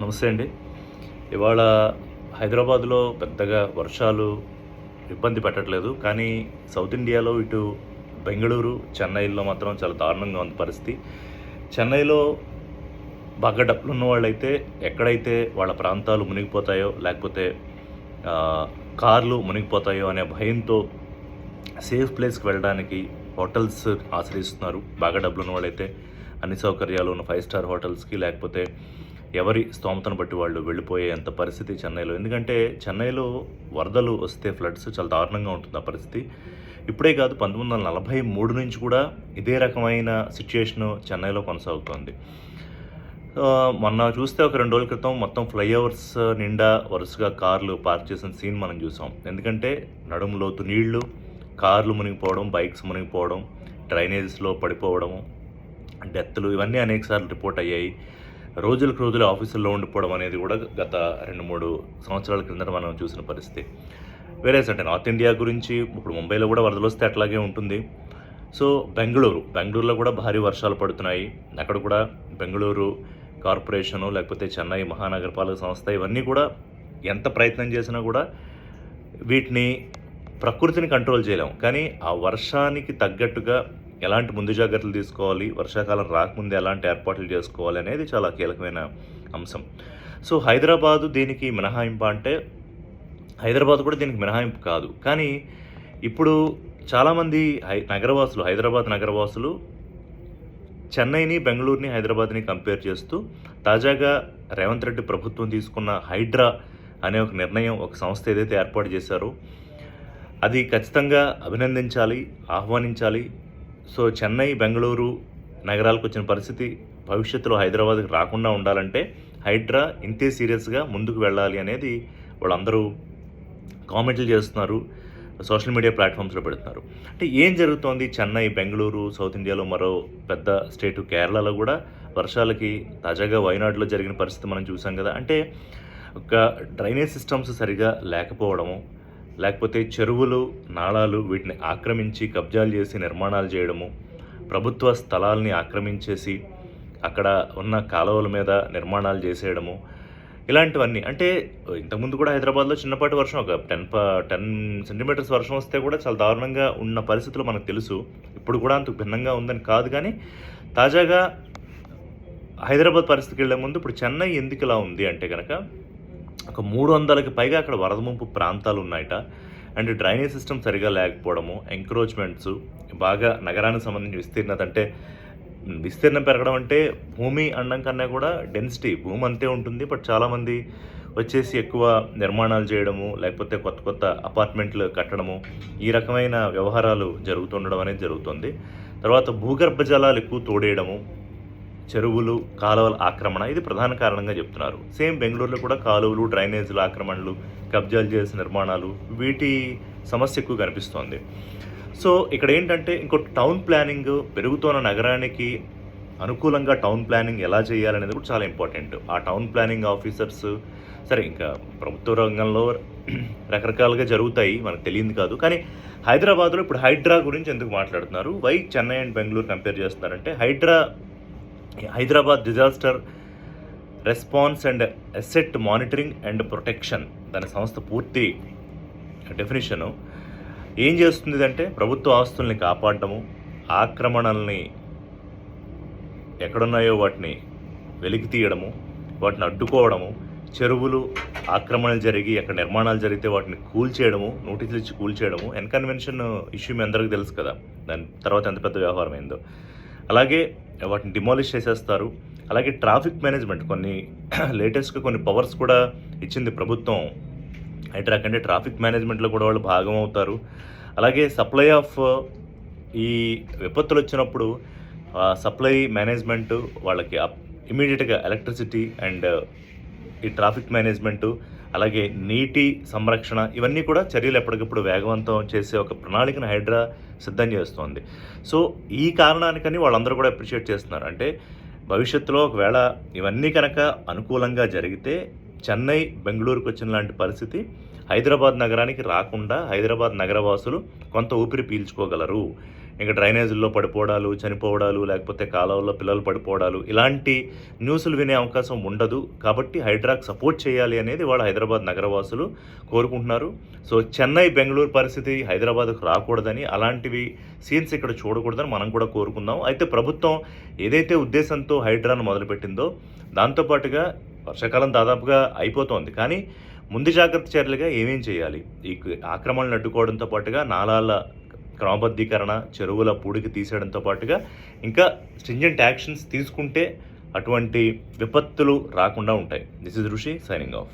నమస్తే అండి. ఇవాళ హైదరాబాద్‌లో పెద్దగా వర్షాలు ఇబ్బంది పెట్టట్లేదు. కానీ సౌత్ ఇండియాలో ఇటు బెంగుళూరు, చెన్నైలో మాత్రం చాలా దారుణంగా ఉంది పరిస్థితి. చెన్నైలో బాగా డబ్బులున్న వాళ్ళైతే ఎక్కడైతే వాళ్ళ ప్రాంతాలు మునిగిపోతాయో, లేకపోతే కార్లు మునిగిపోతాయో అనే భయంతో సేఫ్ ప్లేస్‌కి వెళ్ళడానికి హోటల్స్ ఆశ్రయిస్తున్నారు. బాగా డబ్బులున్న వాళ్ళైతే అన్ని సౌకర్యాలు ఉన్న 5 స్టార్ హోటల్స్‌కి, లేకపోతే ఎవరి స్తోమతను బట్టి వాళ్ళు వెళ్ళిపోయేంత పరిస్థితి చెన్నైలో. ఎందుకంటే చెన్నైలో వరదలు వస్తే ఫ్లడ్స్ చాలా దారుణంగా ఉంటుంది ఆ పరిస్థితి. ఇప్పుడే కాదు, 1943 నుంచి కూడా ఇదే రకమైన సిచ్యుయేషను చెన్నైలో కొనసాగుతోంది. మొన్న చూస్తే ఒక 2 రోజుల క్రితం మొత్తం ఫ్లైఓవర్స్ నిండా వరుసగా కార్లు పార్క్ చేసిన సీన్ మనం చూసాం. ఎందుకంటే నడుము లోతు నీళ్లు, కార్లు మునిగిపోవడం, బైక్స్ మునిగిపోవడం, డ్రైనేజెస్లో పడిపోవడము, డెత్లు ఇవన్నీ అనేకసార్లు రిపోర్ట్ అయ్యాయి. రోజులకు రోజులు ఆఫీసుల్లో ఉండిపోవడం అనేది కూడా గత 2-3 సంవత్సరాల క్రిందట మనం చూసిన పరిస్థితి. వేరేస్ అంటే నార్త్ ఇండియా గురించి ఇప్పుడు ముంబైలో కూడా వరదలు వస్తే అట్లాగే ఉంటుంది. సో బెంగళూరులో కూడా భారీ వర్షాలు పడుతున్నాయి. అక్కడ కూడా బెంగళూరు కార్పొరేషను, లేకపోతే చెన్నై మహానగరపాలక సంస్థ ఇవన్నీ కూడా ఎంత ప్రయత్నం చేసినా కూడా వీటిని ప్రకృతిని కంట్రోల్ చేయలేము. కానీ ఆ వర్షానికి తగ్గట్టుగా ఎలాంటి ముందు జాగ్రత్తలు తీసుకోవాలి, వర్షాకాలం రాకముందే ఎలాంటి ఏర్పాట్లు చేసుకోవాలి అనేది చాలా కీలకమైన అంశం. సో హైదరాబాదు దీనికి మినహాయింపు అంటే, హైదరాబాద్ కూడా దీనికి మినహాయింపు కాదు. కానీ ఇప్పుడు చాలామంది హైదరాబాద్ నగరవాసులు చెన్నైని, బెంగళూరుని, హైదరాబాద్ని కంపేర్ చేస్తూ తాజాగా రేవంత్ రెడ్డి ప్రభుత్వం తీసుకున్న హైడ్రా అనే ఒక నిర్ణయం, ఒక సంస్థ ఏదైతే ఏర్పాటు చేశారో అది ఖచ్చితంగా అభినందించాలి, ఆహ్వానించాలి. సో చెన్నై, బెంగళూరు నగరాలకు వచ్చిన పరిస్థితి భవిష్యత్తులో హైదరాబాద్కి రాకుండా ఉండాలంటే హైడ్రా ఇంతే సీరియస్గా ముందుకు వెళ్ళాలి అనేది వాళ్ళందరూ కామెంట్లు చేస్తున్నారు, సోషల్ మీడియా ప్లాట్ఫామ్స్లో పెడుతున్నారు. అంటే ఏం జరుగుతోంది? చెన్నై, బెంగళూరు, సౌత్ ఇండియాలో మరో పెద్ద స్టేటు కేరళలో కూడా వర్షాలకి తాజాగా వైనాడులో జరిగిన పరిస్థితి మనం చూసాం కదా. అంటే ఒక డ్రైనేజ్ సిస్టమ్స్ సరిగా లేకపోవడము, లేకపోతే చెరువులు, నాళాలు వీటిని ఆక్రమించి కబ్జాలు చేసి నిర్మాణాలు చేయడము, ప్రభుత్వ స్థలాల్ని ఆక్రమించేసి అక్కడ ఉన్న కాలువల మీద నిర్మాణాలు చేసేయడము, ఇలాంటివన్నీ. అంటే ఇంతకుముందు కూడా హైదరాబాద్లో చిన్నపాటి వర్షం, ఒక 10 సెంటీమీటర్స్ వర్షం వస్తే కూడా చాలా దారుణంగా ఉన్న పరిస్థితులు మనకు తెలుసు. ఇప్పుడు కూడా అంత భిన్నంగా ఉందని కాదు. కానీ తాజాగా హైదరాబాద్ పరిస్థితికి వెళ్లే ముందు ఇప్పుడు చెన్నై ఎందుకు ఇలా ఉంది అంటే కనుక, ఒక 300కి పైగా అక్కడ వరద ముంపు ప్రాంతాలు ఉన్నాయట. అండ్ డ్రైనేజ్ సిస్టమ్ సరిగా లేకపోవడము, ఎంక్రోచ్మెంట్స్ బాగా నగరానికి సంబంధించిన విస్తీర్ణత, అంటే విస్తీర్ణం పెరగడం అంటే భూమి అనడం కన్నా కూడా డెన్సిటీ, భూమి అంతే ఉంటుంది. బట్ చాలామంది వచ్చేసి ఎక్కువ నిర్మాణాలు చేయడము, లేకపోతే కొత్త కొత్త అపార్ట్మెంట్లు కట్టడము, ఈ రకమైన వ్యవహారాలు జరుగుతుండడం అనేది జరుగుతుంది. తర్వాత భూగర్భ జలాలు ఎక్కువ తోడేయడము, చెరువులు, కాలువల ఆక్రమణ ఇది ప్రధాన కారణంగా చెప్తున్నారు. సేమ్ బెంగళూరులో కూడా కాలువలు, డ్రైనేజీలు ఆక్రమణలు, కబ్జాలు చేసిన నిర్మాణాలు, వీటి సమస్య ఎక్కువ కనిపిస్తోంది. సో ఇక్కడ ఏంటంటే ఇంకో టౌన్ ప్లానింగ్, పెరుగుతున్న నగరానికి అనుకూలంగా టౌన్ ప్లానింగ్ ఎలా చేయాలనేది కూడా చాలా ఇంపార్టెంట్. ఆ టౌన్ ప్లానింగ్ ఆఫీసర్స్ సరే, ఇంకా ప్రభుత్వ రంగంలో రకరకాలుగా జరుగుతాయి, మనకు తెలియదు కాదు. కానీ హైదరాబాద్లో ఇప్పుడు హైడ్రా గురించి ఎందుకు మాట్లాడుతున్నారు, why Chennai and Bengaluru compare చేస్తున్నారంటే, Hyderabad disaster response and asset monitoring and protection, దాని సంస్థ పూర్తి డెఫినిషను ఏం చేస్తుంది అంటే, ప్రభుత్వ ఆస్తుల్ని కాపాడటము, ఆక్రమణల్ని ఎక్కడున్నాయో వాటిని వెలికి తీయడము, వాటిని అడ్డుకోవడము, చెరువులు ఆక్రమణలు జరిగి అక్కడ నిర్మాణాలు జరిగితే వాటిని కూల్చేయడము, నోటీసులు ఇచ్చి కూల్చేయడము. ఎన్కన్వెన్షన్ ఇష్యూ మీ అందరికీ తెలుసు కదా, దాని తర్వాత ఎంత పెద్ద వ్యవహారం అయిందో. అలాగే వాటిని డిమాలిష్ చేసేస్తారు. అలాగే ట్రాఫిక్ మేనేజ్మెంట్, కొన్ని లేటెస్ట్గా కొన్ని పవర్స్ కూడా ఇచ్చింది ప్రభుత్వం హైడ్రా కంటే. ట్రాఫిక్ మేనేజ్మెంట్లో కూడా వాళ్ళు భాగం అవుతారు. అలాగే సప్లై ఆఫ్, ఈ విపత్తులు వచ్చినప్పుడు సప్లై మేనేజ్మెంటు వాళ్ళకి ఇమీడియట్గా ఎలక్ట్రిసిటీ అండ్ ఈ ట్రాఫిక్ మేనేజ్మెంటు, అలాగే నీటి సంరక్షణ, ఇవన్నీ కూడా చర్యలు ఎప్పటికప్పుడు వేగవంతం చేసే ఒక ప్రణాళికను హైడ్రా సిద్ధం చేస్తోంది. సో ఈ కారణానికని వాళ్ళందరూ కూడా అప్రిషియేట్ చేస్తున్నారు. అంటే భవిష్యత్తులో ఒకవేళ ఇవన్నీ కనుక అనుకూలంగా జరిగితే చెన్నై, బెంగళూరుకు వచ్చిన లాంటి పరిస్థితి హైదరాబాద్ నగరానికి రాకుండా హైదరాబాద్ నగరవాసులు కొంత ఊపిరి పీల్చుకోగలరు. ఇంకా డ్రైనేజీల్లో పడిపోవడాలు, చనిపోవడాలు, లేకపోతే కాలువల్లో పిల్లలు పడిపోవడాలు ఇలాంటి న్యూస్‌లు వినే అవకాశం ఉండదు. కాబట్టి హైడ్రాకి సపోర్ట్ చేయాలి అనేది వాళ్ళ హైదరాబాద్ నగరవాసులు కోరుకుంటున్నారు. సో చెన్నై, బెంగుళూరు పరిస్థితి హైదరాబాద్‌కు రాకూడదని, అలాంటివి సీన్స్ ఇక్కడ చూడకూడదని మనం కూడా కోరుకుందాం. అయితే ప్రభుత్వం ఏదైతే ఉద్దేశంతో హైడ్రాను మొదలుపెట్టిందో దాంతో పాటుగా వర్షాకాలం దాదాపుగా అయిపోతోంది. కానీ ముందు జాగ్రత్త చర్యలుగా ఏమేం చేయాలి? ఈ ఆక్రమణలను అడ్డుకోవడంతో పాటుగా నాలాల క్రమబద్ధీకరణ, చెరువుల పూడికి తీసేయడంతో పాటుగా ఇంకా స్ట్రింజెంట్ యాక్షన్స్ తీసుకుంటే అటువంటి విపత్తులు రాకుండా ఉంటాయి. This is Rishi signing off.